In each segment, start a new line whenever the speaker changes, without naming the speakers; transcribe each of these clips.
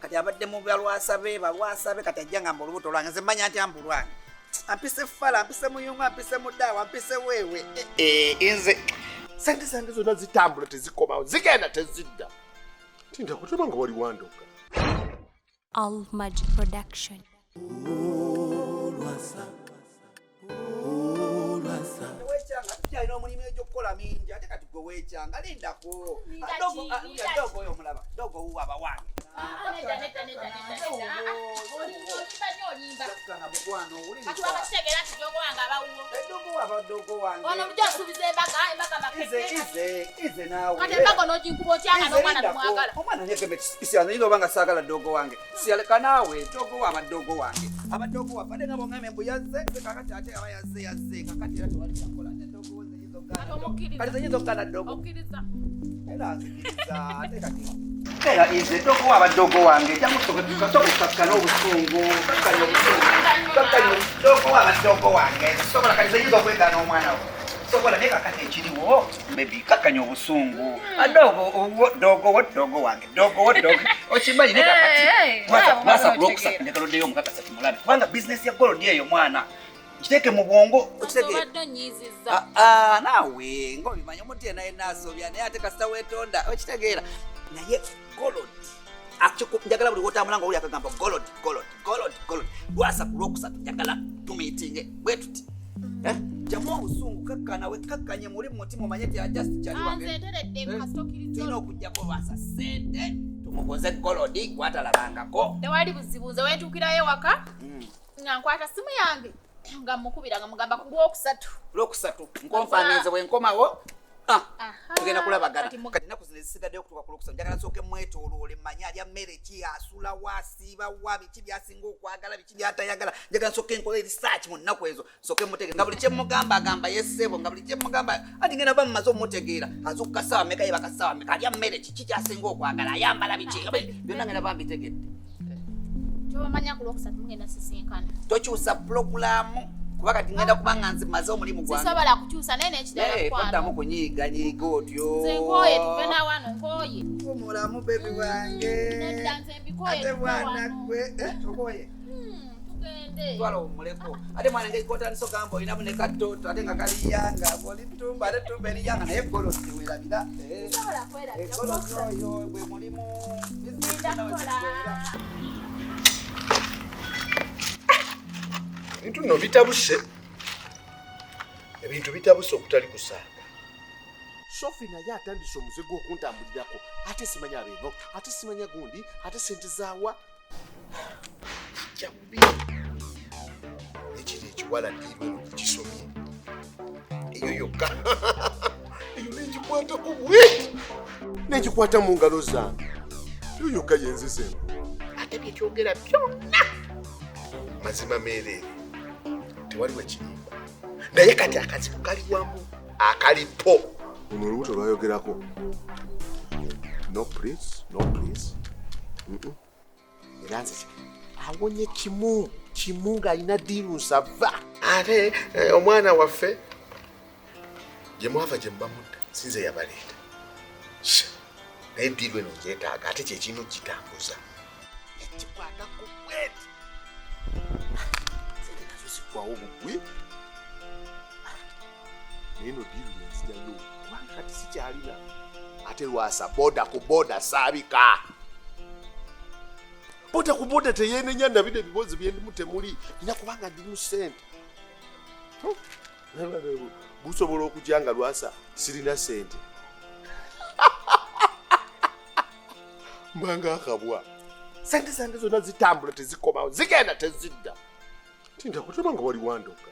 kati abadde mu balwasa be kati ajja ngamba olubuto lwange nze mmanya nti ambu lwange ampise fala ampise muyunga ampise mudaawa ampise weewe nze
sente zange zonna zitambula tezikomawo zigenda tezidda tinda kuteba nga wali wandoka.
ALMAGIC production.
wekyanga tukyalina omulimu egyokukola mingi ate kati gwe wekyanga lindako dogo oyo omulaba dogo wuwa abawange omwana nyegemekisiyanza obanga saagala dogo wange siyaleka naawe dogo wa abadogo wange abadogo wabadde nga bongame mbu yazze kakati ate aba yazze kakati era tewali kyakola ate dogo kati zenyiza okugana dogo era nzikiriza ate kati era ize dogo wa abadogo wange jamusobokakkana obusungu kakkanya dogo wa abadogo wange sobola kati zenyiza okwegana omwana wo sobola naye kakati ekiriwo maybe kakkanya obusungu dogo wange okimanyi naye kakati mwasa kulokusatu ndekaloddeyo omukakasatu mulabe kubanga bizinesi ya golodi eyo mwana kiteke mu bwongo naawe ng'obimanyi omuntu yena yenaasobya naye ate kasita weetonda okitegeera naye golodi njagala buli wotambula nga oli akagamba golodi Lwasa ku lwokusatu njagala tumiitinge bwe tuti jamu obusungu kakkana wekakkanye muli mu mutima omanye ti ajasti kyali tulina okugjako Lwasa sente tumukoze golodi gwatalabangako
tewali buzibu nze weetuukirayo waka nga nkwata simu yange nga mukubira nga mugamba ku lwokusatu
nkonfaananze bwenkomawo tugenda kulabagana kati naku zino ezisigaddeyo okutuuka ku lwokusatu njagala nsooke mwetooloole mmanye alya mmere ki asula waasiiba wa biki byasinga okwagala biki byatayagala njagala nsooke nkola research mu nnaku ezo nsooke mutegeera nga buli kyemugamba agamba yesebo nga buli kyemugamba ati ngenda ba mumaze omutegeera azuuka kasawa meka yeba kasawa meka alya mmere ki kyasinga okwagala ayambala biki byonna ngenda bambitegedde
kyobamanya ku lwokusatu mugenda sisinkana
tokyusa pulogulaamu kuba kati ngenda kubanga nze maze omulimu gwange
sisobola kukyusa naye n'ekirala
toddamu kunyiiga otyo
nze nkooye tuve nawano nkooye
omulamu bebi wange
nedda nze mbikooye
ate bwana gwe okooye
tugende
twala omuleko ate mwana ngekotaniso gamba olinamu ne katooto ate nga kaliyanga bwolitumba ate tumba eriyanga naye golosi werabira
sisobola kwerabira
golosi oyo gwe mulimu
ebintu nno bitabuse okutali kusanga. Sophie naye atandise omuze gw'okuntambulirako ate simanya abeeno ate simanya gundi ate sente zaawa jabubi ekiri ekiwala ndirwe kisomye eyo yokka eyo nengikwatako bweti nengikwata mu ngalo zange eyo yokka yenzizemu ate byekyogera byonna mazima meereere tewali wekirimba naye kati akazibu kali wamu akalipo ono olubuto lwayogerako no please era nze awonye kimu ng'alina dirusa va ate omwana waffe gye mwava gye mubamudda sinze yabaleeta naye diru eno ngyetaaga ate kyekino kitambuza ekikwatako bweti sente nazo zigwawo bugwi naye no diru yenzijayo kubanga kati sikyalina ate Lwasa boda ku boda saabika boda ku boda teyeenenya nabino ebibozi byendimu temuli nina kubanga ndimu sente busobola okujja nga Lwasa sirina sente mbanga akabwa sente zange zonna zitambula tezikomawo zigenda tezidda tinda kuteba nga wali wandoka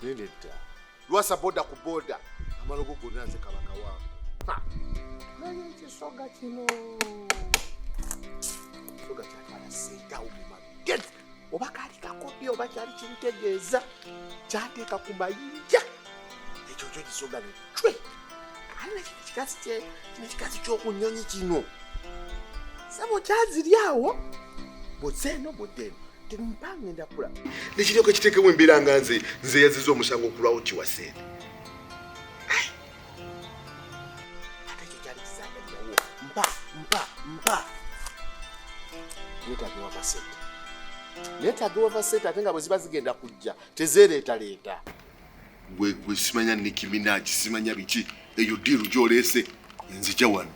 naye nedda Lwasa boda ku boda amalogo gonna nze kabaka wange naye ekisoga kino soga kyatwala sentawo mu magezi oba kaali kakopi oba kyali kintegeeza kyateeka ku mayinja ekyo kyo kisoga necwe alina kino ekikazi ky'okunyonyi kino sabo kyaziryawo bozeeno bodeno temumpanga endakula nekiryoko ekiteekemu embeera nga nze yaziza omusango okulwawo kiwasente ate ekyo kyali kisangalirawo mpa Neetaagibwa kasente. Neetaagibwa kasente ate nga bwe ziba zigenda kujja tezeereetaleeta.
Gwe simanya Nicki Minaj simanya biki eyo diiru gy'oleese nzija wano.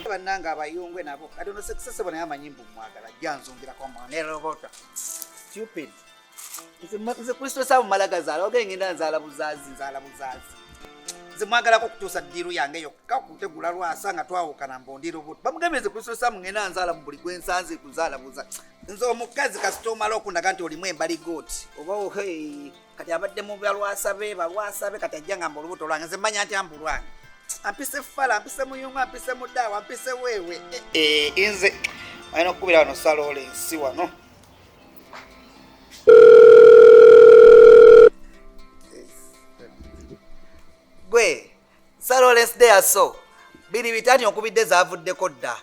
Bannanga abayungwe nabo kati ono sekisese naye amanyimbu mwagala janzungirako mwanerobota stupid. Nze Kristo saabu malagazaala ogengenda nzaala buzazi. Nze mwagalako kutuusa ddiiru yange yokka kutegula Lwasa nga twawukana mbondiro buto bamugambye nze Kristo saabu ngenda nzaala mu buli gwe nsanze kuzaala buzazi. Nze omukazi kasita omala okundaga nti olimu embaligooti oba kati abadde mu balwasa be kati ajja nga mba olubuto lwange nze manya nti ambu lwange ampise fala ampise muyungu ampise mudawa ampise wewe nze ayina okukubira wano saloole ensi wano. Gwe saloole Stecia so biri bitani okubidde zaavuddeko dda.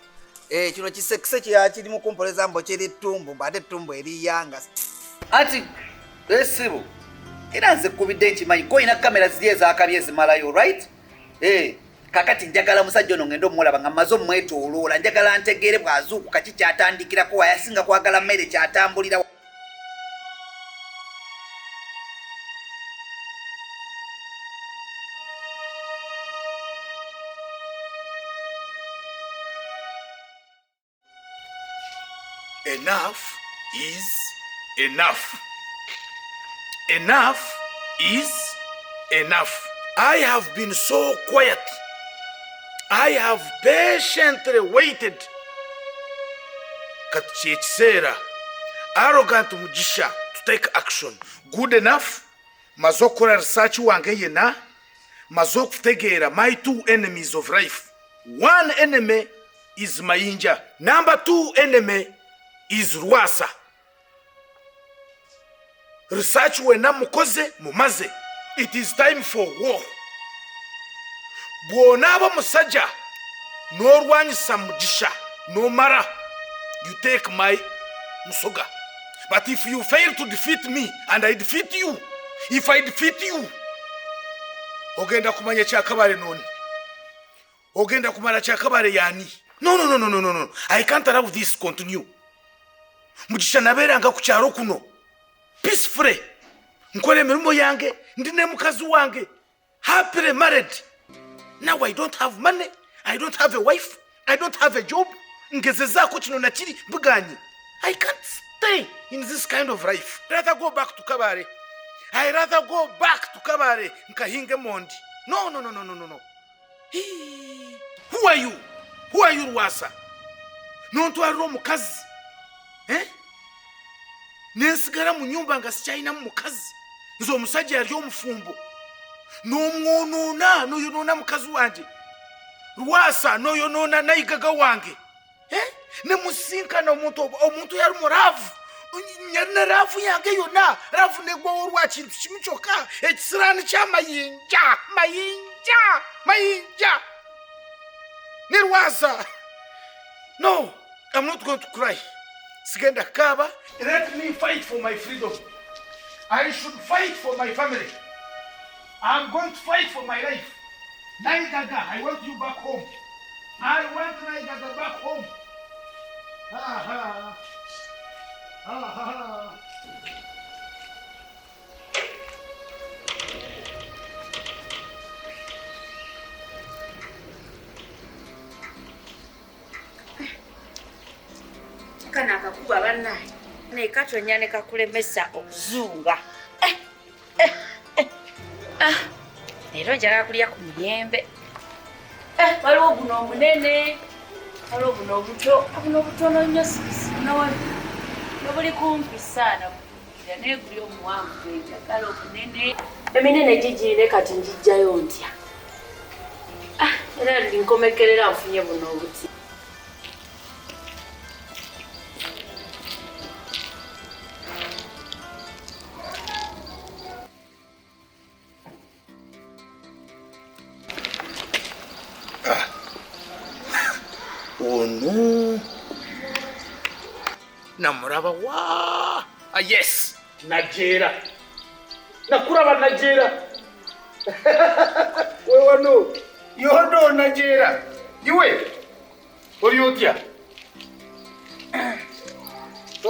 Kino kisekise kiri mu kumpoleza mbo kiri ttumbu mbate ttumbu eriyanga ati esibu era nze kubidde nkimanyi ko ina kamera ziri ezakabye ezimalayo right. Kakati njagala musajja ono ngendo omulaba nga mmaze omwetooloola njagala ntegeere bw'azuukuka ki kyatandikirako wayasinga kwagala mmere kyatambulira.
Enough is enough. Enough is enough. I have been so quiet. I have patiently waited. Kati ekiseera arrogant Mugisha to take action. Good enough. Maze okukola research wange yena. Maze okutegeera my two enemies of life. One enemy is Mayinja. Number two enemy is Lwasa. Research wena mukoze mumaze. It is time for war. Bw'onaaba musajja n'olwanyisa Mugisha n'omara, you take my musoga. But if you fail to defeat me and I defeat you, if I defeat you, ogenda kumanya kyakabale noni. Ogenda kumala kyakabale yani. No. I can't allow this to continue. Mugisha nabeeranga ku kyalo kuno peacefully. Nkola emirimu yange ndi ne mukazi wange happily married. Now I don't have money, I don't have a wife, I don't have a job. Ngezezaako kino nakiri buganyi. I can't stay in this kind of life. Rather go back to Kabare. I rather go back to Kabare nkahinge mondi. No. Who are you? Who are you, Lwasa? Nontwalira omukazi. Nensigala mu nyumba nga sikyalina mukazi. Nze omusajja yali omufumbo. N'omwonoona n'oyonoona mukazi wange. Lwasa n'oyonoona nayigaga wange. Ne musinkana omuntu yali muraavu. Nyalina raavu yange yonna. Raavu negwawo olwa kintu kimu kyokka. Ekisiraani ky'amayinja. Mayinja. Ne Lwasa. No, I'm not going to cry. Sigenda kaba. Let me fight for my freedom. I should fight for my family. I'm going to fight for my life. Naigaga, I want you back home. I want Naigaga back home. Ha.
Kana akakuba bannaye ne katonya ne kakulemesa okuzunga. Leero njagala kulya ku miyembe. Waliwo guno omunene, waliwo guno obuto, buno obutono nnyo sinawali. Nobuli kumpi saana kugira naye guli omuwanvu gwe njagala omunene. Eminene gigirine kati njijjayo ntya. Era ndinkomekerera nfunye buno obuti.
Ono namuraba wa yes Najera nakuraba Najera wewe no yodo Najera iwe oli otya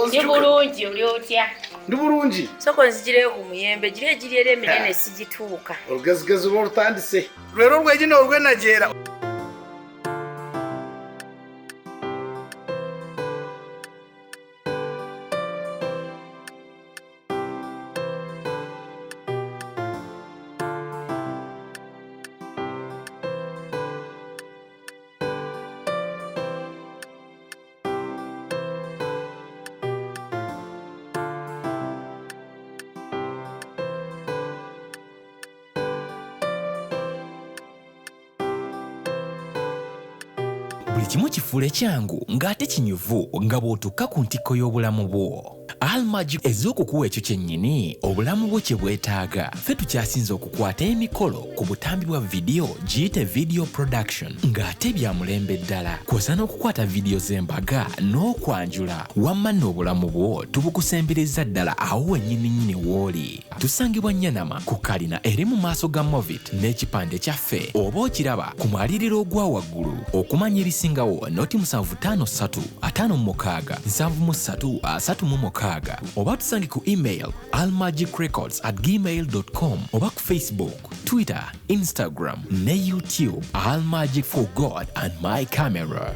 Ndi bulungi oli otya?
Ndi bulungi.
Soko nzigireyo ku muyembe gire egiri eminene sigituuka.
Olugezigezi lw'olutandise. Lwero olw'egino olw'enajeera.
Buli kimu kifuule kyangu ng'ate kinyuvu nga bw'otukka ku ntikko y'obulamu bwo. ALMAGIC ez'okukuwa ekyo kyennyini obulamu bwo kye bwetaaga. Ffe tukyasinze okukwata emikolo ku butambi bwa vidiyo giyite video production ng'ate bya mulembe ddala. Kw'osa n'okukwata vidiyo z'embaga n'okwanjula. Wamma n'obulamu bwo tubukusembereza ddala awo wennyini w'oli. Tusangibwa Nyanama ku kalina eri mu maaso ga Movit n'ekipande kyaffe oba okiraba ku mwaliriro ogwa waggulu. Okumanya ebisingawo noti 753 56 73 36 oba tusange ku email almagicrecords@gmail.com oba ku Facebook, Twitter, Instagram ne YouTube. ALMAGIC for God and my camera.